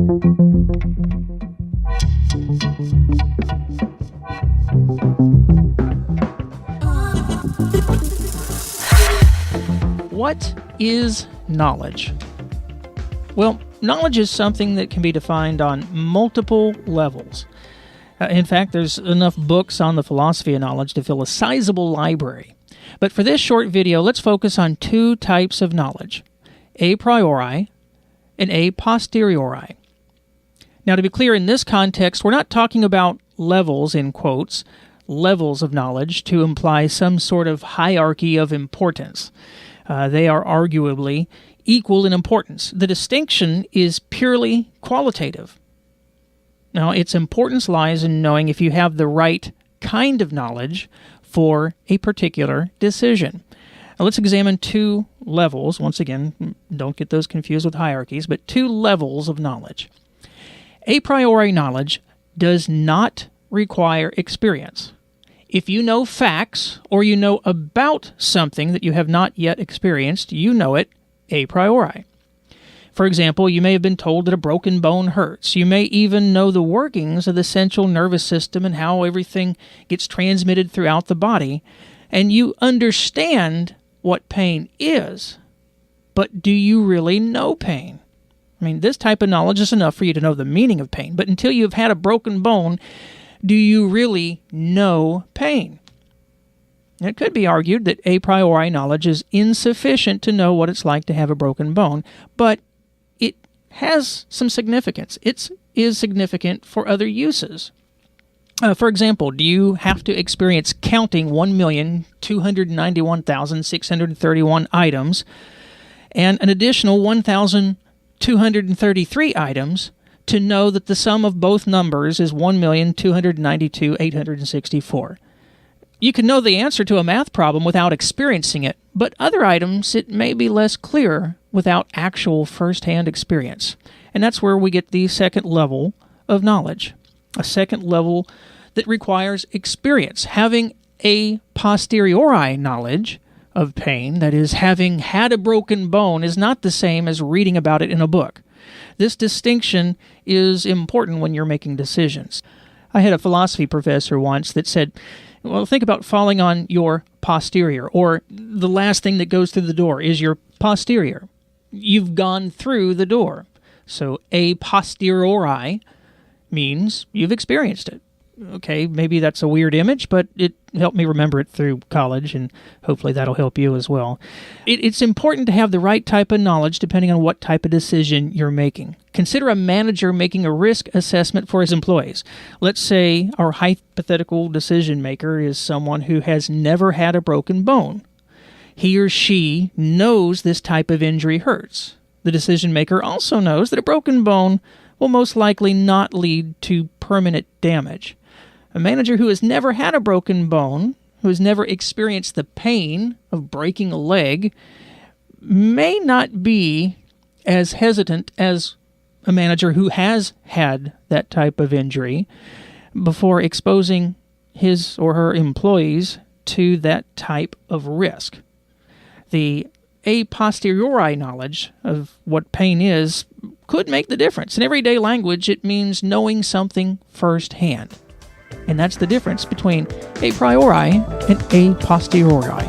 What is knowledge? Well, knowledge is something that can be defined on multiple levels. In fact, there's enough books on the philosophy of knowledge to fill a sizable library. But for this short video, let's focus on two types of knowledge, a priori and a posteriori. Now, to be clear, in this context, we're not talking about levels, in quotes, levels of knowledge to imply some sort of hierarchy of importance. They are arguably equal in importance. The distinction is purely qualitative. Now, its importance lies in knowing if you have the right kind of knowledge for a particular decision. Now, let's examine two levels. Once again, don't get those confused with hierarchies, but two levels of knowledge. A priori knowledge does not require experience. If you know facts or you know about something that you have not yet experienced, you know it a priori. For example, you may have been told that a broken bone hurts. You may even know the workings of the central nervous system and how everything gets transmitted throughout the body, and you understand what pain is. But do you really know pain? I mean, this type of knowledge is enough for you to know the meaning of pain, but until you've had a broken bone, do you really know pain? It could be argued that a priori knowledge is insufficient to know what it's like to have a broken bone, but it has some significance. It is significant for other uses. For example, do you have to experience counting 1,291,631 items and an additional 1,233 items to know that the sum of both numbers is 1,292,864? You can know the answer to a math problem without experiencing it, but other items it may be less clear without actual first-hand experience. And that's where we get the second level of knowledge, a second level that requires experience. Having a posteriori knowledge of pain, that is, having had a broken bone, is not the same as reading about it in a book. This distinction is important when you're making decisions. I had a philosophy professor once that said, well, think about falling on your posterior, or the last thing that goes through the door is your posterior. You've gone through the door. So a posteriori means you've experienced it. Okay, maybe that's a weird image, but it helped me remember it through college, and hopefully that'll help you as well. It's important to have the right type of knowledge depending on what type of decision you're making. Consider a manager making a risk assessment for his employees. Let's say our hypothetical decision maker is someone who has never had a broken bone. He or she knows this type of injury hurts. The decision maker also knows that a broken bone will most likely not lead to permanent damage. A manager who has never had a broken bone, who has never experienced the pain of breaking a leg, may not be as hesitant as a manager who has had that type of injury before exposing his or her employees to that type of risk. The a posteriori knowledge of what pain is could make the difference. In everyday language, it means knowing something firsthand. And that's the difference between a priori and a posteriori.